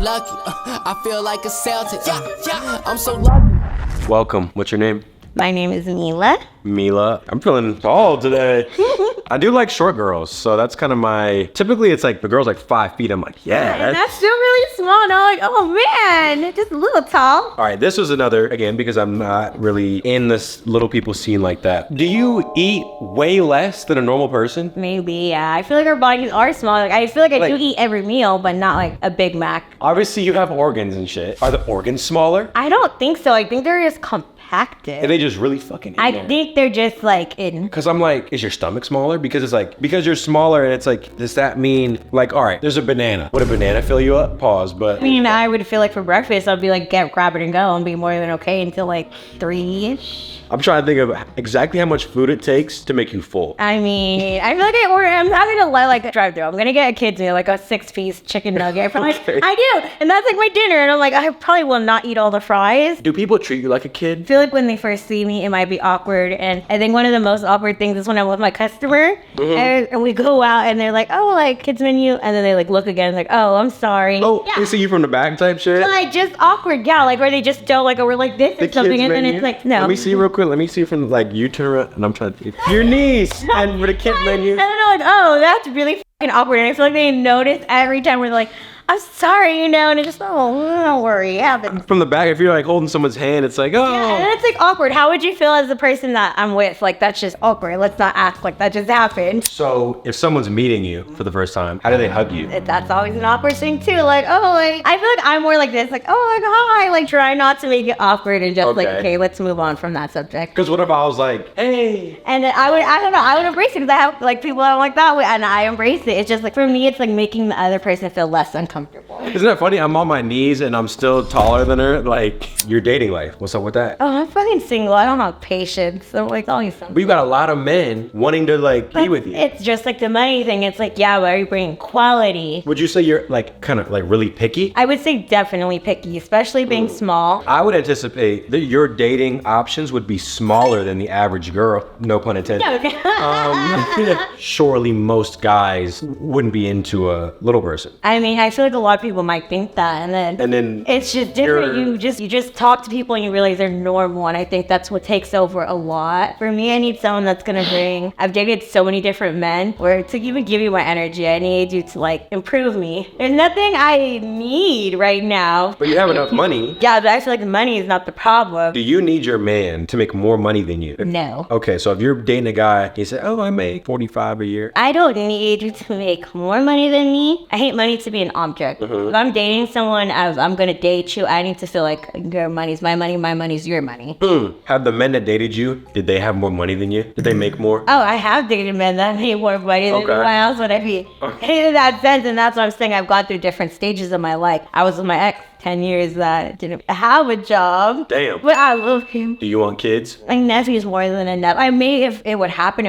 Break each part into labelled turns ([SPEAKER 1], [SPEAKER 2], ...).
[SPEAKER 1] lucky. I feel like a Celtic. I'm so lucky.
[SPEAKER 2] Welcome. What's your name?
[SPEAKER 3] My name is Mila.
[SPEAKER 2] Mila. I'm feeling tall today. I do like short girls, so that's kind of my... Typically, it's like the girl's like 5 feet. I'm like, yeah.
[SPEAKER 3] That's still really small. And I'm like, oh man, just a little tall.
[SPEAKER 2] All right, this was another, again, because I'm not really in this little people scene like that. Do you eat way less than a normal person?
[SPEAKER 3] Maybe, yeah. I feel like our bodies are small. Like, I feel like I do eat every meal, but not like a Big Mac.
[SPEAKER 2] Obviously, you have organs and shit. Are the organs smaller?
[SPEAKER 3] I don't think so. I think they're just compacted.
[SPEAKER 2] And they just really fucking
[SPEAKER 3] I think they're just like in.
[SPEAKER 2] Because I'm like, is your stomach smaller? Because it's like, because you're smaller and it's like, does that mean, like, all right, there's a banana. Would a banana fill you up? Pause, but.
[SPEAKER 3] I mean, I would feel like for breakfast, I'd be like, grab it and go and be more than okay until like 3-ish.
[SPEAKER 2] I'm trying to think of exactly how much food it takes to make you full.
[SPEAKER 3] I mean, I feel like I'm not gonna let like a drive through. I'm gonna get a kid's meal, like a 6-piece chicken nugget.
[SPEAKER 2] Okay.
[SPEAKER 3] I do, and that's like my dinner. And I'm like, I probably will not eat all the fries.
[SPEAKER 2] Do people treat you like a
[SPEAKER 3] I
[SPEAKER 2] kid?
[SPEAKER 3] feel like when they first see me, it might be awkward. And I think one of the most awkward things is when I'm with my customer and we go out and they're like, oh, like kids menu. And then they like look again, like, oh, I'm sorry.
[SPEAKER 2] Oh,
[SPEAKER 3] yeah.
[SPEAKER 2] they see you from the back type shit?
[SPEAKER 3] Like just awkward, yeah. Like where they just don't like, or we're like this or something. And then it's like, no.
[SPEAKER 2] Let me see real quick. Let me see from like you turn around and I'm trying to your niece and for the kid menu.
[SPEAKER 3] And then I'm like, oh, that's really fucking awkward. And I feel like they notice every time we're like, I'm sorry, you know, and it's just, oh, don't worry, it happens.
[SPEAKER 2] From the back, if you're like holding someone's hand, it's like, oh.
[SPEAKER 3] Yeah, and it's like awkward. How would you feel as the person that I'm with? Like, that's just awkward. Let's not act like that just happened.
[SPEAKER 2] So if someone's meeting you for the first time, how do they hug you?
[SPEAKER 3] That's always an awkward thing too. Like, oh, like, I feel like I'm more like this. Like, oh, like, hi. Like, try not to make it awkward and just like, okay, let's move on from that subject.
[SPEAKER 2] Because what if I was like, hey.
[SPEAKER 3] And then I don't know, I would embrace it because I have like people that I'm like that way and I embrace it. It's just like, for me, it's like making the other person feel less uncomfortable.
[SPEAKER 2] Isn't that funny? I'm on my knees and I'm still taller than her. Like, your dating life. What's up with that?
[SPEAKER 3] Oh, I'm fucking single. I don't have patience. So like, tell me something.
[SPEAKER 2] But you got a lot of men wanting to like be with you.
[SPEAKER 3] It's just like the money thing. It's like, yeah, but are you bringing quality?
[SPEAKER 2] Would you say you're like kind of like really picky?
[SPEAKER 3] I would say definitely picky, especially being small.
[SPEAKER 2] I would anticipate that your dating options would be smaller than the average girl. No pun intended.
[SPEAKER 3] Okay.
[SPEAKER 2] Surely most guys wouldn't be into a little person.
[SPEAKER 3] I mean, I feel like a lot of people might think that, and then it's just different. You just talk to people and you realize they're normal, and I think that's what takes over a lot. For me, I need someone that's gonna bring. I've dated so many different men where to even give you my energy, I need you to like improve me. There's nothing I need right now.
[SPEAKER 2] But you have enough money.
[SPEAKER 3] Yeah, but I feel like the money is not the problem.
[SPEAKER 2] Do you need your man to make more money than you?
[SPEAKER 3] No.
[SPEAKER 2] Okay, so if you're dating a guy, he said, oh, I make 45 a year.
[SPEAKER 3] I don't need you to make more money than me. I hate money to be an object. If I'm dating someone, I'm gonna date you, I need to feel like your money's my money's your money.
[SPEAKER 2] Have the men that dated you, did they have more money than you? Did they make more?
[SPEAKER 3] Oh, I have dated men that made more money than me. Why else would I be in that sense? And that's what I'm saying. I've gone through different stages of my life. I was with my ex 10 years that didn't have a job.
[SPEAKER 2] Damn.
[SPEAKER 3] But I love him.
[SPEAKER 2] Do you want kids?
[SPEAKER 3] My nephew's more than enough. I may, if it would happen,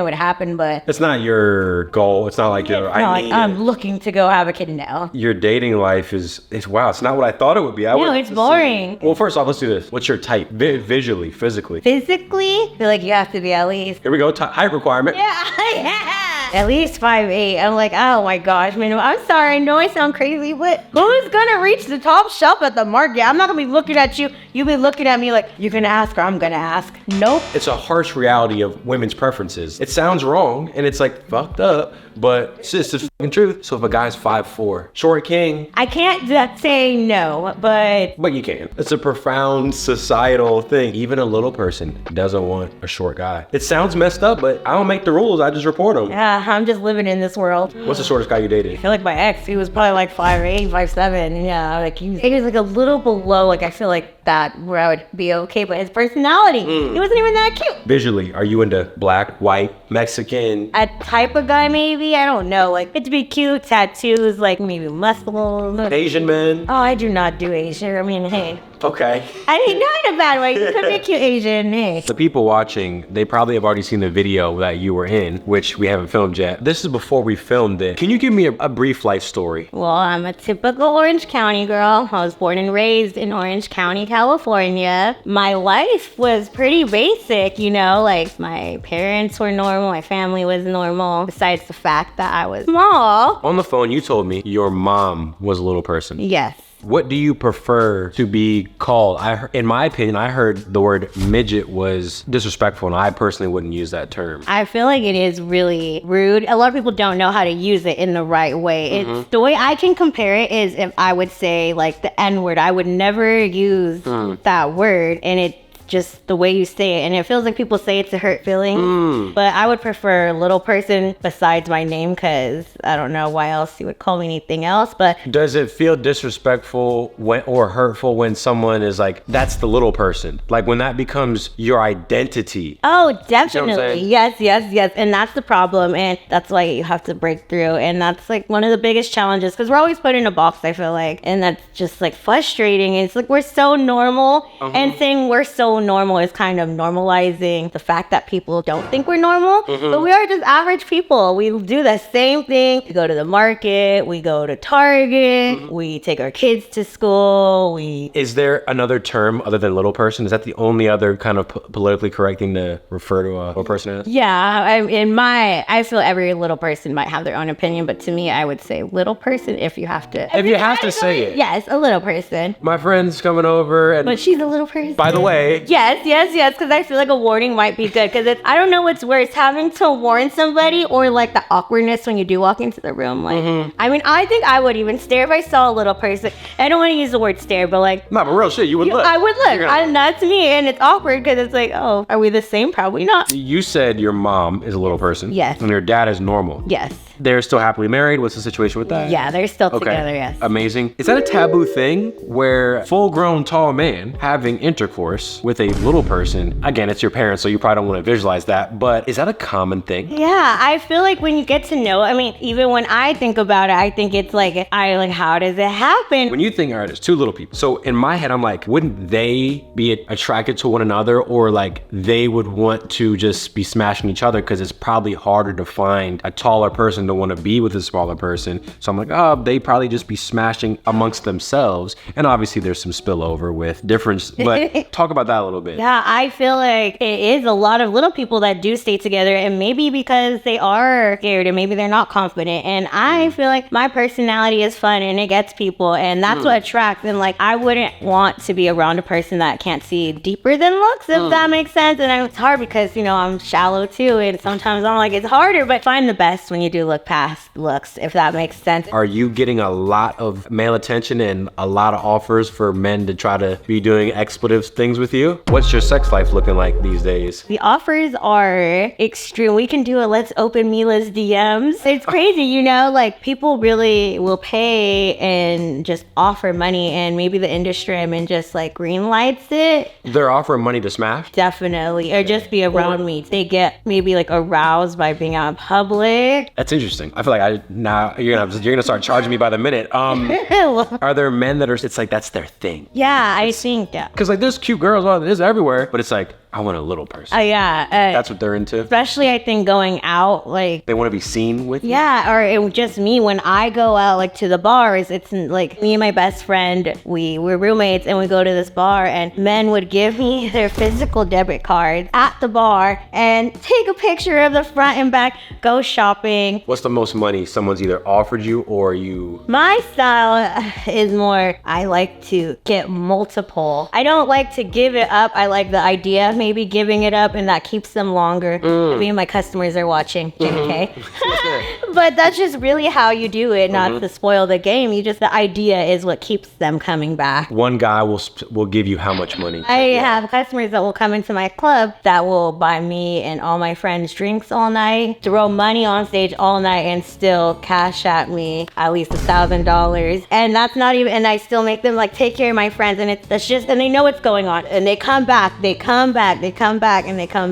[SPEAKER 3] but
[SPEAKER 2] it's not your goal. It's not like
[SPEAKER 3] I'm looking to go have a kid now.
[SPEAKER 2] Your dating life is wow. It's not what I thought it would be.
[SPEAKER 3] No, it's boring.
[SPEAKER 2] Well, first off, let's do this. What's your type? Visually, physically.
[SPEAKER 3] Physically, I feel like you have to be at least.
[SPEAKER 2] Here we go. Height requirement.
[SPEAKER 3] Yeah. At least 5'8". I'm like, oh my gosh, man. I'm sorry. I know I sound crazy, but who's gonna reach the top shelf at the market? I'm not gonna be looking at you. You'll be looking at me like you're gonna ask or I'm gonna ask. Nope.
[SPEAKER 2] It's a harsh reality of women's preferences. It sounds wrong and it's like fucked up, but it's just the fucking truth. So if a guy's 5'4", short king.
[SPEAKER 3] I can't say no, but
[SPEAKER 2] you can. It's a profound societal thing. Even a little person doesn't want a short guy. It sounds messed up, but I don't make the rules. I just report them.
[SPEAKER 3] Yeah, I'm just living in this world.
[SPEAKER 2] What's the shortest guy you dated?
[SPEAKER 3] I feel like my ex, he was probably like 5'8", 5'7". Yeah, like he was like a little below. Like I feel like that where I would be okay, but his personality, he wasn't even that cute.
[SPEAKER 2] Visually, are you into black, white, Mexican?
[SPEAKER 3] A type of guy maybe, I don't know. Like it to be cute, tattoos, like maybe muscles.
[SPEAKER 2] Asian men?
[SPEAKER 3] Oh, I do not do Asian. I mean, hey.
[SPEAKER 2] Okay.
[SPEAKER 3] I mean, not in a bad way. You could be a cute Asian, hey.
[SPEAKER 2] The people watching, they probably have already seen the video that you were in, which we haven't filmed yet. This is before we filmed it. Can you give me a brief life story?
[SPEAKER 3] Well, I'm a typical Orange County girl. I was born and raised in Orange County, California. My life was pretty basic, you know, like my parents were normal, my family was normal, besides the fact that I was small.
[SPEAKER 2] On the phone, you told me your mom was a little person.
[SPEAKER 3] Yes.
[SPEAKER 2] What do you prefer to be called? In my opinion, I heard the word midget was disrespectful, and I personally wouldn't use that term.
[SPEAKER 3] I feel like it is really rude. A lot of people don't know how to use it in the right way. It's the way I can compare it is if I would say like the N-word. I would never use that word, and it just the way you say it, and it feels like people say it's a hurt feeling, but I would prefer little person besides my name, because I don't know why else you would call me anything else. But
[SPEAKER 2] does it feel disrespectful or hurtful when someone is like, that's the little person, like when that becomes your identity?
[SPEAKER 3] oh, definitely.
[SPEAKER 2] You know what I'm saying?
[SPEAKER 3] Yes, and that's the problem, and that's why you have to break through, and that's like one of the biggest challenges, because we're always put in a box, I feel like, and that's just like frustrating. It's like we're so normal, and saying we're so normal is kind of normalizing the fact that people don't think we're normal, but we are just average people. We do the same thing. We go to the market, we go to Target, we take our kids to school.
[SPEAKER 2] Is there another term other than little person? Is that the only other kind of politically correct thing to refer to a little person as?
[SPEAKER 3] Yeah, I feel every little person might have their own opinion, but to me, I would say little person if you have to.
[SPEAKER 2] If you have to say it.
[SPEAKER 3] Yes, a little person.
[SPEAKER 2] My friend's coming over, and
[SPEAKER 3] But she's a little person.
[SPEAKER 2] by the way,
[SPEAKER 3] Yes, because I feel like a warning might be good, because I don't know what's worse, having to warn somebody or like the awkwardness when you do walk into the room. Like, I mean, I think I would even stare if I saw a little person. I don't want to use the word stare, but like,
[SPEAKER 2] no, but real shit, you would look.
[SPEAKER 3] I would look.
[SPEAKER 2] You're gonna-
[SPEAKER 3] And that's me, and it's awkward because it's like, oh, are we the same? Probably not.
[SPEAKER 2] You said your mom is a little person.
[SPEAKER 3] Yes.
[SPEAKER 2] And your dad is normal.
[SPEAKER 3] Yes.
[SPEAKER 2] They're still happily married. What's the situation with that?
[SPEAKER 3] Yeah, they're still together, yes.
[SPEAKER 2] Amazing. Is that a taboo thing where full-grown tall man having intercourse with a little person, again, it's your parents, so you probably don't want to visualize that, but is that a common thing?
[SPEAKER 3] Yeah, I feel like when you get to know, I mean, even when I think about it, I think it's like, how does it happen?
[SPEAKER 2] When you think, all right, it's two little people. So in my head, I'm like, wouldn't they be attracted to one another, or like they would want to just be smashing each other because it's probably harder to find a taller person to want to be with a smaller person. So I'm like, oh, they probably just be smashing amongst themselves. And obviously there's some spillover with difference, but talk about that a little bit.
[SPEAKER 3] Yeah, I feel like it is a lot of little people that do stay together, and maybe because they are scared, and maybe they're not confident. And I feel like my personality is fun, and it gets people, and that's what attracts. And like, I wouldn't want to be around a person that can't see deeper than looks, if that makes sense. And it's hard because, you know, I'm shallow too, and sometimes I'm like, it's harder, but find the best when you do look past looks, if that makes sense.
[SPEAKER 2] Are you getting a lot of male attention and a lot of offers for men to try to be doing expletive things with you? What's your sex life looking like these days?
[SPEAKER 3] The offers are extreme. We can do a let's open Mila's DMs. It's crazy, you know, like people really will pay and just offer money, and maybe the industry I'm in just like green lights it.
[SPEAKER 2] They're offering money to smash?
[SPEAKER 3] Definitely. Or just be around me. They get maybe like aroused by being out in public.
[SPEAKER 2] That's interesting. I feel like you're gonna start charging me by the minute. Are there men that are, it's like that's their thing?
[SPEAKER 3] Yeah, I think that.
[SPEAKER 2] Because like there's cute girls, well, there's everywhere, but it's like, I want a little person.
[SPEAKER 3] Yeah.
[SPEAKER 2] That's what they're into.
[SPEAKER 3] Especially I think going out, like,
[SPEAKER 2] They want to be seen with you?
[SPEAKER 3] yeah, or it was just me when I go out like to the bars. It's like me and my best friend, we're roommates, and we go to this bar, and men would give me their physical debit cards at the bar and take a picture of the front and back, go shopping.
[SPEAKER 2] What's the most money someone's either offered you or you?
[SPEAKER 3] My style is more, I like to get multiple. I don't like to give it up. I like the idea of maybe giving it up, and that keeps them longer. Me and my customers are watching, JK. But that's just really how you do it, not to spoil the game. The idea is what keeps them coming back.
[SPEAKER 2] One guy will give you how much money?
[SPEAKER 3] I have customers that will come into my club that will buy me and all my friends drinks all night, throw money on stage all night, and still cash at me at least $1,000. And that's not even, and I still make them like take care of my friends, and and they know what's going on, and they come back, and they come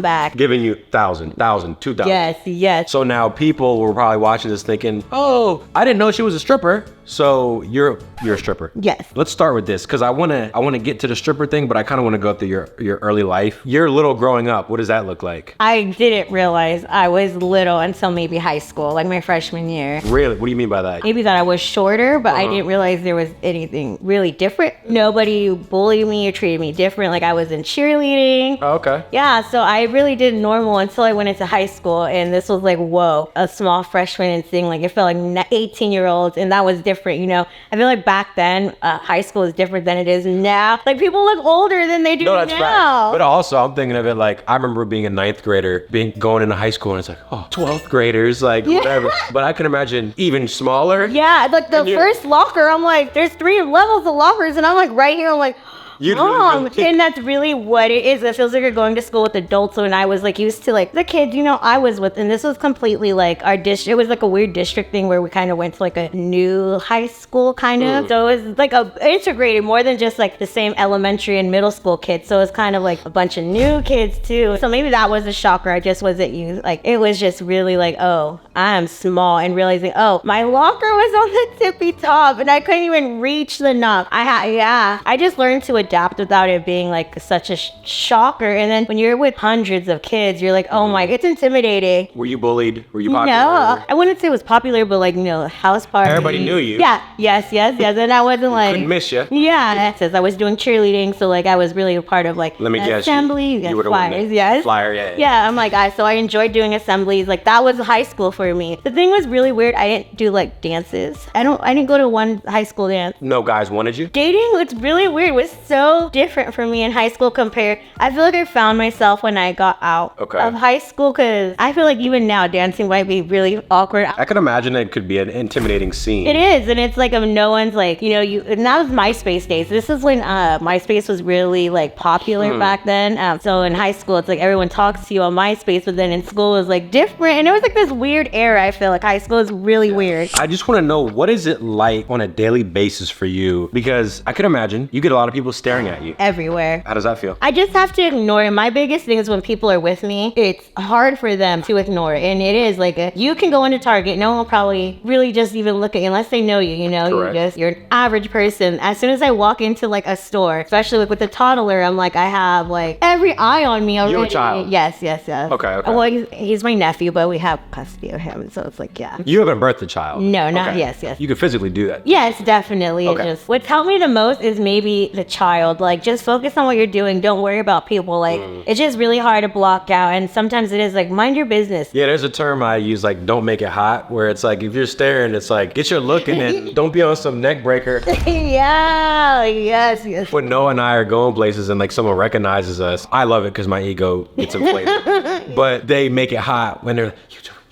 [SPEAKER 3] back.
[SPEAKER 2] Giving you $1,000, $2,000.
[SPEAKER 3] Yes.
[SPEAKER 2] So now people were probably watching this thinking, oh, I didn't know she was a stripper. So you're a stripper.
[SPEAKER 3] Yes.
[SPEAKER 2] Let's start with this, because I wanna get to the stripper thing, but I kind of want to go through your early life. You're little growing up. What does that look like?
[SPEAKER 3] I didn't realize I was little until maybe high school, like my freshman year.
[SPEAKER 2] Really? What do you mean by that?
[SPEAKER 3] Maybe that I was shorter, but I didn't realize there was anything really different. Nobody bullied me or treated me different. Like I was in cheerleading.
[SPEAKER 2] Oh, okay.
[SPEAKER 3] Yeah, so I really did normal until I went into high school, and this was like, whoa, a small freshman and seeing like, it felt like 18-year-olds, and that was different different, you know. I feel like back then, high school is different than it is now. Like people look older than they do
[SPEAKER 2] No, that's
[SPEAKER 3] now.
[SPEAKER 2] right. But also, I'm thinking of it like I remember being a 9th grader, going into high school, and it's like, oh, 12th graders, like whatever. But I can imagine even smaller.
[SPEAKER 3] Yeah, like the first locker, I'm like, there's 3 levels of lockers, and I'm like right here, I'm like, and that's really what it is. It feels like you're going to school with adults when I was like used to like the kids, you know, I was with, and this was completely like our district. It was like a weird district thing where we kind of went to like a new high school kind of. So it was like integrated more than just like the same elementary and middle school kids. So it's kind of like a bunch of new kids too. So maybe that was a shocker. I just wasn't used. Like it was just really like, oh, I'm small, and realizing, oh, my locker was on the tippy top and I couldn't even reach the knob. I just learned to adapt without it being like such a shocker. And then when you're with hundreds of kids, you're like, oh my, it's intimidating.
[SPEAKER 2] Were you bullied? Were you popular?
[SPEAKER 3] No, I wouldn't say it was popular, but like, you know, house party.
[SPEAKER 2] Everybody knew you.
[SPEAKER 3] Yeah, yes. And I wasn't like,
[SPEAKER 2] couldn't miss you.
[SPEAKER 3] Yeah, it says I was doing cheerleading, so like I was really a part of like
[SPEAKER 2] Let me guess,
[SPEAKER 3] assembly. You
[SPEAKER 2] were
[SPEAKER 3] get
[SPEAKER 2] the one
[SPEAKER 3] flyers,
[SPEAKER 2] that-
[SPEAKER 3] yes.
[SPEAKER 2] Flyer, yeah.
[SPEAKER 3] Yeah, I'm like, so I enjoyed doing assemblies. Like that was high school for me. The thing was really weird. I didn't do like dances. I didn't go to one high school dance.
[SPEAKER 2] No guys wanted you?
[SPEAKER 3] Dating, it's really weird. It was so different for me in high school compared. I feel like I found myself when I got out of high school, because I feel like even now dancing might be really awkward.
[SPEAKER 2] I can imagine it could be an intimidating scene.
[SPEAKER 3] It is, and it's like if no one's like, you know, and that was MySpace days. This is when MySpace was really like popular back then. So in high school, it's like everyone talks to you on MySpace, but then in school it was like different, and it was like this weird era. I feel like high school is really weird.
[SPEAKER 2] I just want to know, what is it like on a daily basis for you? Because I can imagine you get a lot of people staring at you.
[SPEAKER 3] Everywhere.
[SPEAKER 2] How does that feel?
[SPEAKER 3] I just have to ignore it. My biggest thing is when people are with me, it's hard for them to ignore it. And it is like, you can go into Target, no one will probably really just even look at you unless they know you, you know.
[SPEAKER 2] Correct.
[SPEAKER 3] You're an average person. As soon as I walk into like a store, especially like with the toddler, I'm like, I have like every eye on me already.
[SPEAKER 2] You're a child?
[SPEAKER 3] Yes.
[SPEAKER 2] Okay.
[SPEAKER 3] Well, he's my nephew, but we have custody of him, so it's like, yeah.
[SPEAKER 2] You haven't birthed a child?
[SPEAKER 3] No, not
[SPEAKER 2] Okay.
[SPEAKER 3] yes.
[SPEAKER 2] You could physically do that?
[SPEAKER 3] Yes, definitely.
[SPEAKER 2] Okay.
[SPEAKER 3] Just what's helped me the most is maybe the child. Like, just focus on what you're doing. Don't worry about people. Like, it's just really hard to block out. And sometimes it is like, mind your business.
[SPEAKER 2] Yeah, there's a term I use, like, don't make it hot, where it's like, if you're staring, it's like, get your look in it. Don't be on some neck breaker.
[SPEAKER 3] Yeah, yes.
[SPEAKER 2] When Noah and I are going places and like someone recognizes us, I love it because my ego gets inflated. But they make it hot when they're like,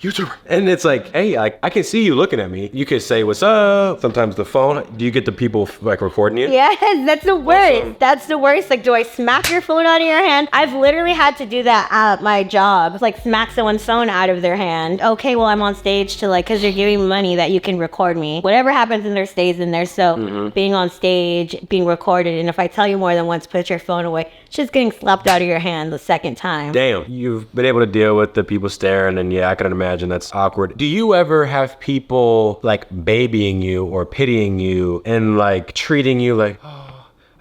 [SPEAKER 2] YouTuber. And it's like, hey, like, I can see you looking at me. You could say, what's up? Sometimes the phone. Do you get the people like recording you?
[SPEAKER 3] Yes, that's the worst.
[SPEAKER 2] Awesome.
[SPEAKER 3] That's the worst. Like, do I smack your phone out of your hand? I've literally had to do that at my job. Like, smack someone's phone out of their hand. Okay, well, I'm on stage to like, because you're giving me money that you can record me. Whatever happens in there stays in there. So being on stage, being recorded, and if I tell you more than once, put your phone away, it's just getting slapped out of your hand the second time.
[SPEAKER 2] Damn, you've been able to deal with the people staring, and yeah, I can imagine that's awkward. Do you ever have people like babying you or pitying you and like treating you like, oh,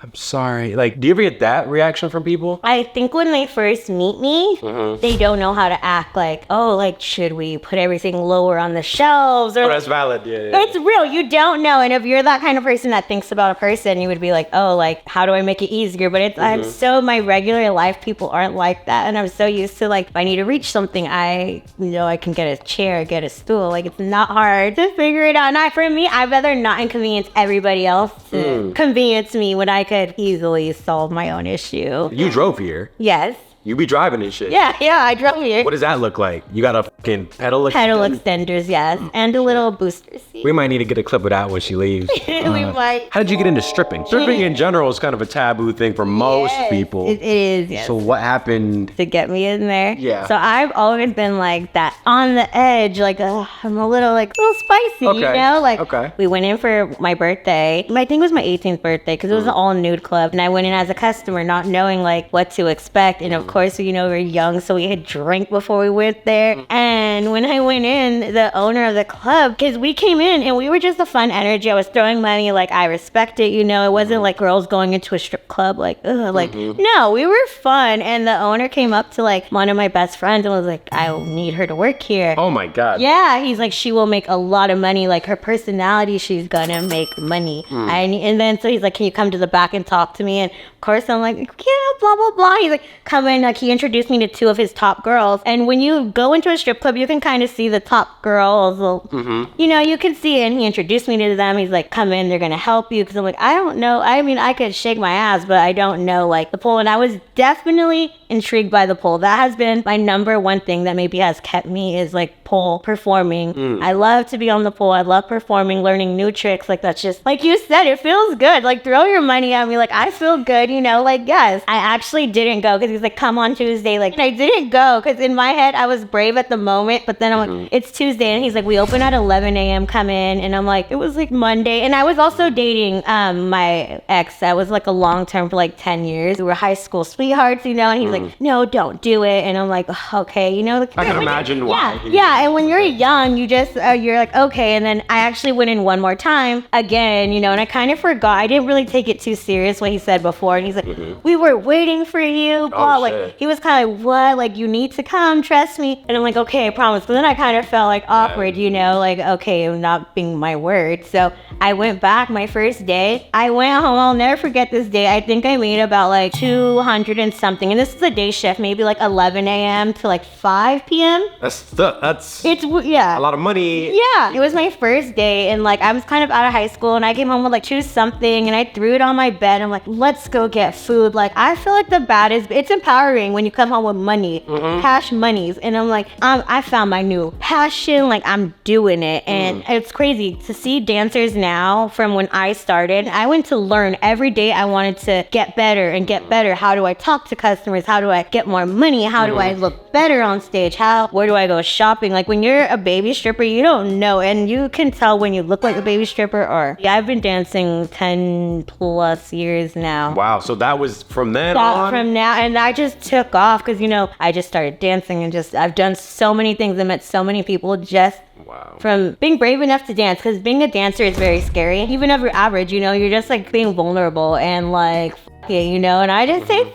[SPEAKER 2] I'm sorry. Like, do you ever get that reaction from people?
[SPEAKER 3] I think when they first meet me, they don't know how to act. Like, oh, like, should we put everything lower on the shelves? Or
[SPEAKER 2] Oh, that's valid. Yeah.
[SPEAKER 3] it's real. You don't know. And if you're that kind of person that thinks about a person, you would be like, oh, like, how do I make it easier? But it's, I'm so, my regular life people aren't like that. And I'm so used to, like, if I need to reach something, I know I can get a chair, get a stool. Like, it's not hard to figure it out. And for me, I'd rather not inconvenience everybody else to convenience me when I could easily solve my own issue.
[SPEAKER 2] You drove here.
[SPEAKER 3] Yes.
[SPEAKER 2] You be driving and shit.
[SPEAKER 3] Yeah, I drove here.
[SPEAKER 2] What does that look like? You got a fucking pedal
[SPEAKER 3] Extenders, yes. And a little booster seat.
[SPEAKER 2] We might need to get a clip of that when she leaves.
[SPEAKER 3] We might.
[SPEAKER 2] How did you get into stripping? Stripping in general is kind of a taboo thing for most people.
[SPEAKER 3] It is, yes.
[SPEAKER 2] So what happened?
[SPEAKER 3] To get me in there.
[SPEAKER 2] Yeah.
[SPEAKER 3] So I've always been like that, on the edge, like I'm a little spicy, you know? Like we went in for my birthday. I think it was my 18th birthday because it was an all nude club, and I went in as a customer, not knowing like what to expect. And of course, you know, we were young, so we had drank before we went there. And when I went in, the owner of the club, because we came in and we were just a fun energy. I was throwing money, like I respect it, you know. It wasn't like girls going into a strip club, like ugh, like no, we were fun. And the owner came up to like one of my best friends and was like, I need her to work here.
[SPEAKER 2] Oh my God.
[SPEAKER 3] Yeah, he's like, she will make a lot of money. Like her personality, she's gonna make money. And then so he's like, can you come to the back and talk to me? And of course I'm like, yeah, blah blah blah. He's like, come in and like he introduced me to 2 of his top girls. And when you go into a strip club, you can kind of see the top girls. You know, you can see it. And he introduced me to them. He's like, come in, they're gonna help you. Because I'm like, I don't know. I mean, I could shake my ass, but I don't know like the pole. And I was definitely intrigued by the pole. That has been my number one thing that maybe has kept me, is like pole performing. I love to be on the pole. I love performing, learning new tricks. Like that's just, like you said, it feels good. Like throw your money at me. Like I feel good, you know, like yes. I actually didn't go because he's like, come on Tuesday. Like I didn't go because in my head I was brave at the moment, but then I'm like, it's Tuesday, and he's like, we open at 11 a.m. come in, and I'm like, it was like Monday. And I was also dating my ex that was like a long term for like 10 years. We were high school sweethearts, you know, and he's like, no, don't do it. And I'm like, okay, you know,
[SPEAKER 2] I can imagine why.
[SPEAKER 3] Yeah, and when you're young, you just you're like, okay. And then I actually went in one more time again, you know, and I kind of forgot. I didn't really take it too serious what he said before, and he's like, we were waiting for you, blah. Like he was kind of like, what, like you need to come, trust me. And I'm like, okay, I promise. But then I kind of felt like awkward, you know, like, okay, I'm not being my word. So I went back my first day. I went home. I'll never forget this day. I think I made about like 200 and something, and this is a day shift, maybe like 11 a.m. to like 5 p.m.
[SPEAKER 2] It's
[SPEAKER 3] yeah,
[SPEAKER 2] a lot of money.
[SPEAKER 3] Yeah, it was my first day, and like I was kind of out of high school, and I came home with like 2 something, and I threw it on my bed. I'm like, let's go get food. Like I feel like the baddest. It's empowering when you come home with money, cash monies, and I'm like, I found my new passion. Like I'm doing it, and it's crazy to see dancers now from when I started. I went to learn every day. I wanted to get better and get better. How do I talk to customers? How do I get more money? How do I look better on stage? Where do I go shopping? Like when you're a baby stripper, you don't know, and you can tell when you look like a baby stripper. Or I've been dancing 10 plus years now.
[SPEAKER 2] Wow, so that was from then on?
[SPEAKER 3] From now, and I just took off because, you know, I just started dancing, and just I've done so many things and met so many people just from being brave enough to dance, because being a dancer is very scary. Even if you're average, you know, you're just like being vulnerable and like, you know, and I just say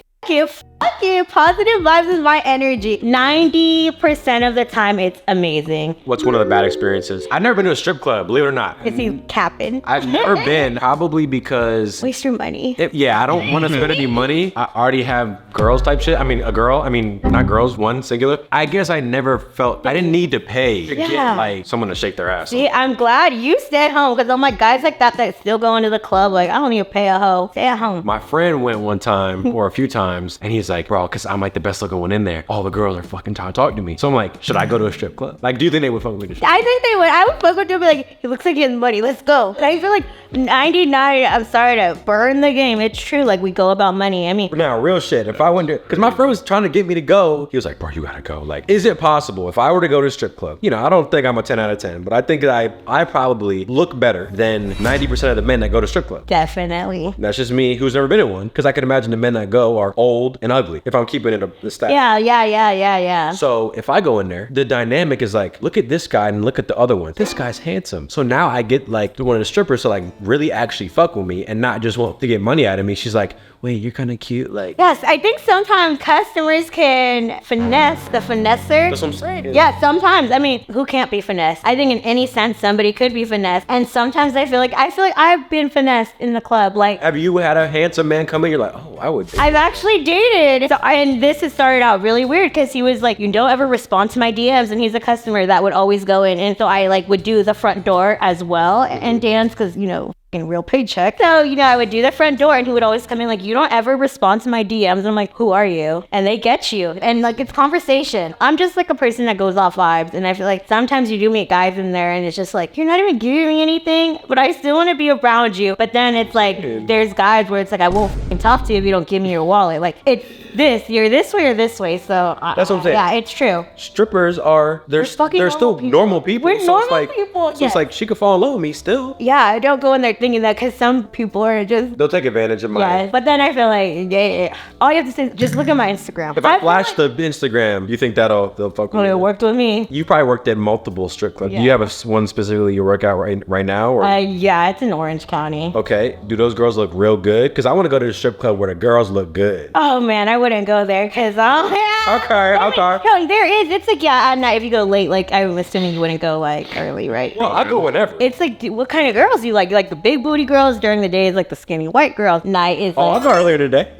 [SPEAKER 3] fuck you. Positive vibes is my energy. 90% of the time, it's amazing.
[SPEAKER 2] What's one of the bad experiences? I've never been to a strip club, believe it or not.
[SPEAKER 3] Is he capping?
[SPEAKER 2] I've never been, probably because...
[SPEAKER 3] Waste your money.
[SPEAKER 2] I don't want to spend any money. I already have girls type shit. Not girls, one singular. I guess I never felt... I didn't need to pay to get like someone to shake their ass.
[SPEAKER 3] See, I'm glad you stay at home, because I'm like, guys like that still going to the club, like, I don't need to pay a hoe. Stay at home.
[SPEAKER 2] My friend went one time, or a few times, and he's like, bro, because I'm like the best looking one in there. All the girls are fucking trying to talk to me. So I'm like, should I go to a strip club? Like, do you think they would fuck with me?
[SPEAKER 3] I think they would. I would fuck with them, be like, he looks like he has money. Let's go. I feel like 99, I'm sorry to burn the game. It's true. Like, we go about money. I mean.
[SPEAKER 2] Now, real shit. If I went to, because my friend was trying to get me to go. He was like, bro, you gotta go. Like, is it possible if I were to go to a strip club? You know, I don't think I'm a 10 out of 10, but I think that I probably look better than 90% of the men that go to strip clubs.
[SPEAKER 3] Definitely.
[SPEAKER 2] That's just me, who's never been in one, because I can imagine the men that go are old and ugly, if I'm keeping it the stat.
[SPEAKER 3] Yeah.
[SPEAKER 2] So if I go in there, the dynamic is like, look at this guy and look at the other one. This guy's handsome. So now I get like one of the strippers to like really actually fuck with me and not just want to get money out of me. She's like, wait, you're kind of cute. Like,
[SPEAKER 3] yes, I think sometimes customers can finesse the finesser.
[SPEAKER 2] That's what I'm saying.
[SPEAKER 3] Yeah, sometimes. I mean, who can't be finessed? I think in any sense, somebody could be finessed. And sometimes I feel like I've been finessed in the club. Like,
[SPEAKER 2] have you had a handsome man come in? You're like, oh, I would.
[SPEAKER 3] I've actually dated. And this has started out really weird, because he was like, you don't ever respond to my DMs. And he's a customer that would always go in. And so I like would do the front door as well and dance, because, you know, real paycheck. So, you know, I would do the front door, and he would always come in like, you don't ever respond to my DMs. And I'm like, who are you? And they get you. And like, it's conversation. I'm just like a person that goes off vibes. And I feel like sometimes you do meet guys in there, and it's just like, you're not even giving me anything, but I still want to be around you. But then it's like, there's guys where it's like, I won't f***ing talk to you if you don't give me your wallet. Like, it's this, you're this way or this way. So
[SPEAKER 2] that's what I'm saying.
[SPEAKER 3] Yeah, it's true.
[SPEAKER 2] Strippers are, they're still normal people.
[SPEAKER 3] We're normal people.
[SPEAKER 2] So it's like, she could fall in love with me still.
[SPEAKER 3] Yeah, I don't go in there thinking that, because some people are just...
[SPEAKER 2] They'll take advantage of my...
[SPEAKER 3] Yeah, but then I feel like, all you have to say is just look at my Instagram.
[SPEAKER 2] If I flash the Instagram, you think they'll fuck with me?
[SPEAKER 3] It worked with me.
[SPEAKER 2] You probably worked at multiple strip clubs.
[SPEAKER 3] Yeah.
[SPEAKER 2] Do you have one specifically you work out right now? Or?
[SPEAKER 3] Yeah, it's in Orange County.
[SPEAKER 2] Okay. Do those girls look real good? Because I want to go to the strip club where the girls look good.
[SPEAKER 3] Oh, man, I wouldn't go there, because
[SPEAKER 2] Okay.
[SPEAKER 3] There is. It's like, at night, if you go late, like, I'm assuming you wouldn't go, like, early, right?
[SPEAKER 2] Well, I go whenever.
[SPEAKER 3] It's like, what kind of girls do you like? You like the big booty girls during the day, is like the skinny white girls. Night is
[SPEAKER 2] I'll go earlier today.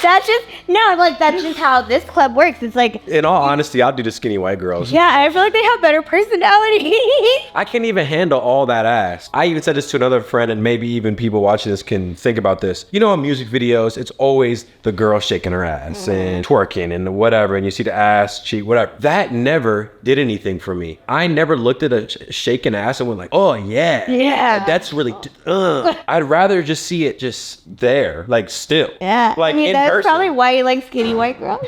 [SPEAKER 3] That's just how this club works. It's like,
[SPEAKER 2] In all honesty, I'll do the skinny white girls.
[SPEAKER 3] yeah, I feel like they have better personality.
[SPEAKER 2] I can't even handle all that ass. I even said this to another friend, and maybe even people watching this can think about this. You know, in music videos, it's always the girl shaking her ass and twerking and whatever, and you see the ass, cheek, whatever. That never did anything for me. I never looked at a shaking ass and went like, oh yeah.
[SPEAKER 3] Yeah.
[SPEAKER 2] That's really, I'd rather just see it just there, like still.
[SPEAKER 3] Yeah.
[SPEAKER 2] Like
[SPEAKER 3] I mean,
[SPEAKER 2] in
[SPEAKER 3] that's
[SPEAKER 2] person.
[SPEAKER 3] probably why you like skinny white girls.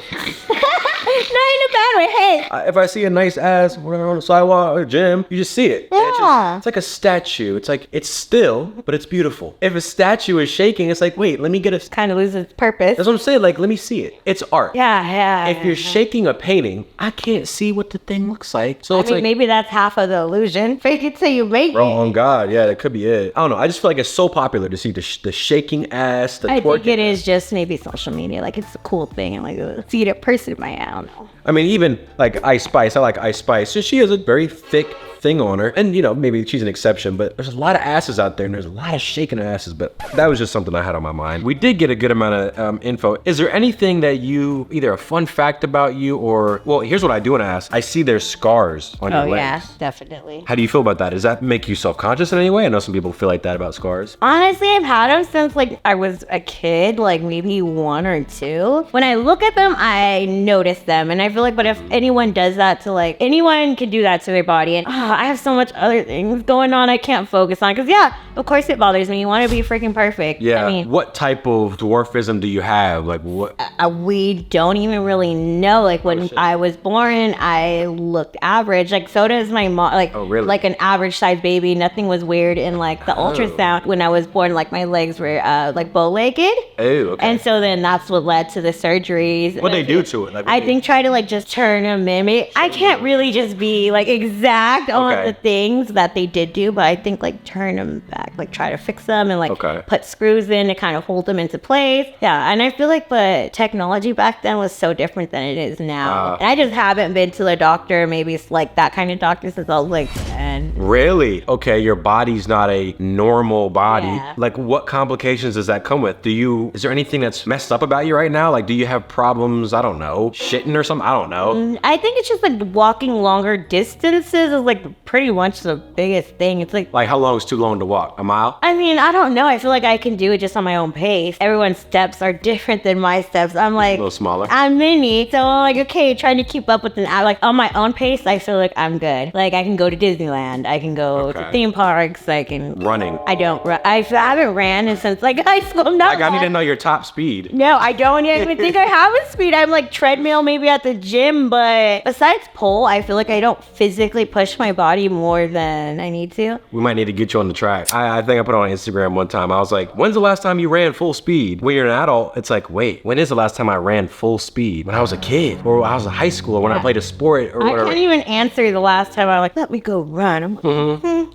[SPEAKER 3] Not in a bad way. Hey.
[SPEAKER 2] If I see a nice ass on the sidewalk or gym, you just see it. And
[SPEAKER 3] Yeah.
[SPEAKER 2] it's like a statue. It's like, it's still, but it's beautiful. If a statue is shaking, it's like, wait, let me get a...
[SPEAKER 3] Kind of loses its purpose.
[SPEAKER 2] That's what I'm saying. Like, let me see it. It's art.
[SPEAKER 3] Yeah.
[SPEAKER 2] If you're shaking a painting, I can't see what the thing looks like. So it's like...
[SPEAKER 3] maybe that's half of the illusion. Fake it till you make
[SPEAKER 2] Bro,
[SPEAKER 3] it.
[SPEAKER 2] on God, yeah, that could be it. I don't know. I just feel like it's so popular to see the shaking ass, the
[SPEAKER 3] I
[SPEAKER 2] twerking.
[SPEAKER 3] think it is just maybe social media. Like, it's a cool thing. And like, see it in person, I don't know.
[SPEAKER 2] I mean, even like Ice Spice, I like Ice Spice. So she has a very thick thing on her. And, you know, maybe she's an exception, but there's a lot of asses out there and there's a lot of shaking asses. But that was just something I had on my mind. We did get a good amount of info. Is there anything that you, either a fun fact about you or, well, here's what I do want to ask. I see there's scars on your legs.
[SPEAKER 3] Yeah, definitely.
[SPEAKER 2] How do you feel about that? Does that make you self-conscious in any way? I know some people feel like that about scars.
[SPEAKER 3] Honestly, I've had them since like I was a kid, like maybe 1 or 2. When I look at them, I notice them. And I feel like, but if anyone does that to like, anyone can do that to their body. And I have so much other things going on I can't focus on. Cause yeah, of course it bothers me. You want to be freaking perfect.
[SPEAKER 2] Yeah.
[SPEAKER 3] I mean,
[SPEAKER 2] what type of dwarfism do you have? Like what?
[SPEAKER 3] we don't even really know. Like when I was born, I looked average. Like so does my mom. Like,
[SPEAKER 2] oh, really?
[SPEAKER 3] Like an average size baby. Nothing was weird in like the ultrasound. When I was born, like my legs were like bow-legged.
[SPEAKER 2] Oh, okay.
[SPEAKER 3] And so then that's what led to the surgeries.
[SPEAKER 2] What they do to it? Like,
[SPEAKER 3] I think try to like just turn them in. I can't really just be like exact on the things that they did do, but I think like turn them back, like try to fix them and like put screws in to kind of hold them into place. Yeah, and I feel like the technology back then was so different than it is now. And I just haven't been to the doctor, maybe it's like that kind of doctor since I was like 10.
[SPEAKER 2] Really? Okay, your body's not a normal body.
[SPEAKER 3] Yeah.
[SPEAKER 2] Like what complications does that come with? Is there anything that's messed up about you right now? Like do you have problems, I don't know, shitting or something? I don't know.
[SPEAKER 3] I think it's just like walking longer distances is like pretty much the biggest thing. It's like
[SPEAKER 2] how long is too long to walk? A mile?
[SPEAKER 3] I mean, I don't know. I feel like I can do it just on my own pace. Everyone's steps are different than my steps. I'm like
[SPEAKER 2] a little smaller.
[SPEAKER 3] I'm mini, so I'm like okay, trying to keep up with like on my own pace. I feel like I'm good. Like I can go to Disneyland. I can go to theme parks. I can
[SPEAKER 2] running.
[SPEAKER 3] I don't run. I haven't ran since like high school. I'm not.
[SPEAKER 2] Like I need to know your top speed.
[SPEAKER 3] No, I don't even think I have a speed. I'm like treadmill maybe at the gym, but besides pole, I feel like I don't physically push my body more than I need to.
[SPEAKER 2] We might need to get you on the track. I think I put it on Instagram one time. I was like, when's the last time you ran full speed? When you're an adult, it's like, wait, when is the last time I ran full speed? When I was a kid, or I was in high school, or when I played a sport, or whatever.
[SPEAKER 3] I can't even answer the last time I like, let me go run. I'm like,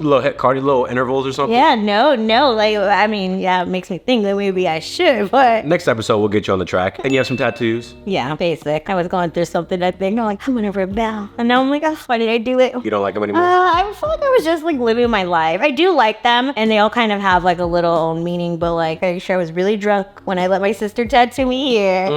[SPEAKER 2] Little hit cardio, little intervals or something.
[SPEAKER 3] yeah, no. Like, I mean, yeah, it makes me think that maybe I should, but.
[SPEAKER 2] Next episode, we'll get you on the track. And you have some tattoos?
[SPEAKER 3] Yeah, basic. I was going through something, I think. I'm like, I'm gonna rebel. And now I'm like, oh, why did I do it?
[SPEAKER 2] You don't like them anymore?
[SPEAKER 3] I feel like I was just like living my life. I do like them, and they all kind of have like a little own meaning, but like, I'm sure I was really drunk when I let my sister tattoo me here.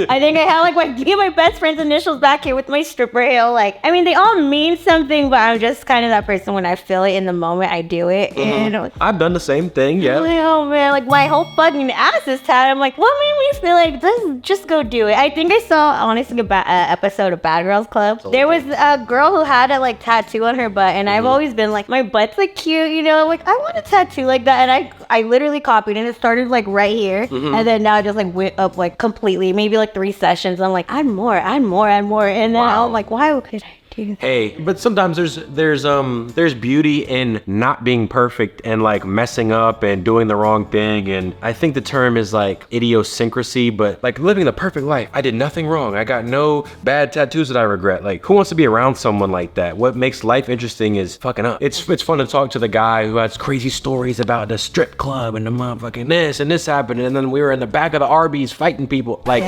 [SPEAKER 3] I think I had like my best friend's initials back here with my stripper heel. Like, I mean, they all mean something, but I'm just kind of that person when I feel it in the moment, I do it. And
[SPEAKER 2] I've done the same thing, yeah.
[SPEAKER 3] like, oh man, like my whole fucking ass is tatted. I'm like, what made me feel like let's just go do it? I think I saw honestly an episode of Bad Girls Club. There was a girl who had a like tattoo on her butt, and I've always been like, my butt's like cute, you know, like I want a tattoo like that, and I literally copied, and it started like right here, and then now it just like went up like completely, maybe like 3 sessions. I'm like, add more, and then I'm like, why did I?
[SPEAKER 2] Hey, but sometimes there's beauty in not being perfect and like messing up and doing the wrong thing, and I think the term is like idiosyncrasy, but like living the perfect life. I did nothing wrong. I got no bad tattoos that I regret. Like who wants to be around someone like that? What makes life interesting is fucking up. It's fun to talk to the guy who has crazy stories about the strip club and the motherfucking this and this happened, and then we were in the back of the Arby's fighting people. Like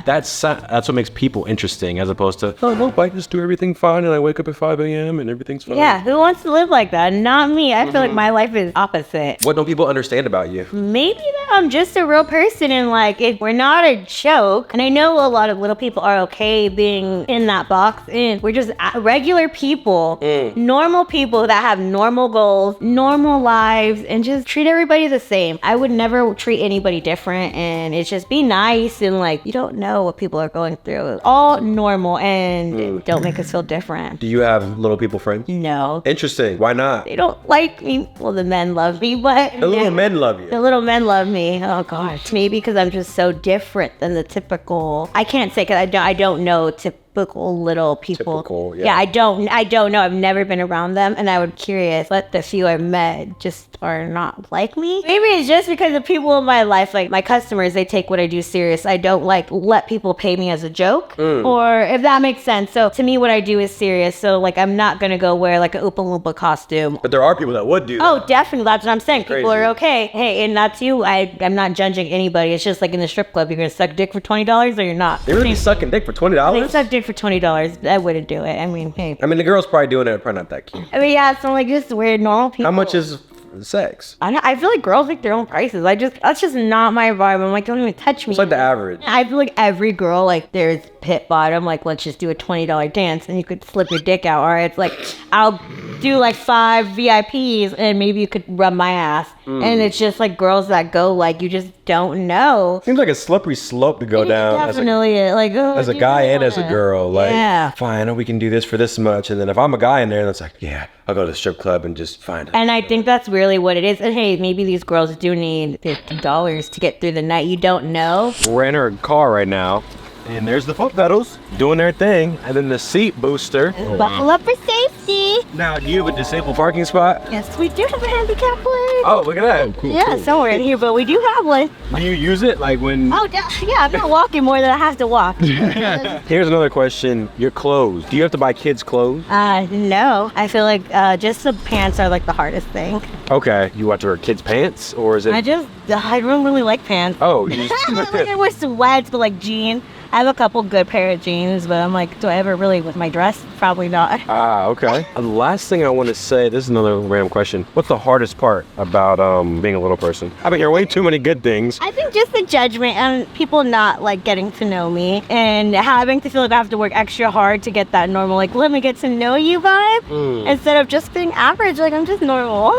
[SPEAKER 2] that's what makes people interesting, as opposed to, oh no, I just do everything fine. fine and I wake up at 5 a.m. and everything's fine.
[SPEAKER 3] Yeah, who wants to live like that? Not me. I feel like my life is opposite.
[SPEAKER 2] What don't people understand about you?
[SPEAKER 3] Maybe that I'm just a real person and like if we're not a joke. And I know a lot of little people are okay being in that box, and we're just regular people, normal people that have normal goals, normal lives, and just treat everybody the same. I would never treat anybody different, and it's just be nice, and like you don't know what people are going through. All normal, and don't make us feel different.
[SPEAKER 2] Do you have little people friends?
[SPEAKER 3] No.
[SPEAKER 2] Interesting. Why not?
[SPEAKER 3] They don't like me. Well, the men love me, but
[SPEAKER 2] The little men love you.
[SPEAKER 3] the little men love me. Oh gosh, maybe because I'm just so different than the typical. I can't say because I don't know typical little people.
[SPEAKER 2] Typical,
[SPEAKER 3] yeah. I don't know. I've never been around them, and I would curious. But the few I've met just are not like me. Maybe it's just because the people in my life, like my customers, they take what I do serious. I don't like let people pay me as a joke, or if that makes sense. So to me, what I do is serious. So like I'm not gonna go wear like an Oompa Loompa costume.
[SPEAKER 2] But there are people that would do that.
[SPEAKER 3] Oh, definitely. That's what I'm saying. People
[SPEAKER 2] Crazy.
[SPEAKER 3] are okay. Hey, and that's you. I'm not judging anybody. It's just like in the strip club, you're gonna suck dick for $20 or you're not.
[SPEAKER 2] They really be sucking dick for
[SPEAKER 3] They
[SPEAKER 2] $20?
[SPEAKER 3] suck dick for $20. I wouldn't do it. I mean, hey.
[SPEAKER 2] I mean, the girl's probably doing it, probably not that cute.
[SPEAKER 3] I mean, yeah, so like just weird, normal people.
[SPEAKER 2] How much is sex?
[SPEAKER 3] I feel like girls make their own prices. That's just not my vibe. I'm like, don't even touch me.
[SPEAKER 2] It's like the average.
[SPEAKER 3] I feel like every girl, like, there's pit bottom, like, let's just do a $20 dance and you could slip your dick out. Or it's like, I'll do like 5 VIPs and maybe you could rub my ass. And it's just like girls that go, like, you just don't know.
[SPEAKER 2] Seems like a slippery slope to go down
[SPEAKER 3] Definitely.
[SPEAKER 2] as a guy and as a girl. Like,
[SPEAKER 3] Yeah.
[SPEAKER 2] fine, we can do this for this much. And then if I'm a guy in there, that's like, yeah, I'll go to the strip club and just find it.
[SPEAKER 3] And I think that's really what it is. And hey, maybe these girls do need $50 to get through the night. You don't know.
[SPEAKER 2] We're in our car right now. And there's the foot pedals doing their thing. And then the seat booster.
[SPEAKER 3] Buckle up for safety.
[SPEAKER 2] Now, do you have a disabled parking spot?
[SPEAKER 3] Yes, we do have a handicap one.
[SPEAKER 2] Oh, look at that. Cool.
[SPEAKER 3] Yeah, somewhere in here, but we do have one.
[SPEAKER 2] Do you use it like when...
[SPEAKER 3] Oh, yeah, I'm not walking more than I have to walk.
[SPEAKER 2] Here's another question. Your clothes. Do you have to buy kids clothes?
[SPEAKER 3] No. I feel like just the pants are like the hardest thing.
[SPEAKER 2] Okay. You want to wear kids' pants or is it...
[SPEAKER 3] I don't really like pants.
[SPEAKER 2] Oh, you just...
[SPEAKER 3] Like I wear sweats, but like jeans. I have a couple good pair of jeans, but I'm like, do I ever really with my dress? Probably not.
[SPEAKER 2] Ah, okay. The last thing I want to say, this is another random question. What's the hardest part about being a little person? I mean, you're way too many good things.
[SPEAKER 3] I think just the judgment and people not like getting to know me and having to feel like I have to work extra hard to get that normal, like, let me get to know you vibe instead of just being average, like I'm just normal.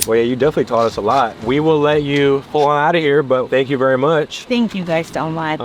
[SPEAKER 2] Well, yeah, you definitely taught us a lot. We will let you pull on out of here, but thank you very much.
[SPEAKER 3] Thank you guys so much.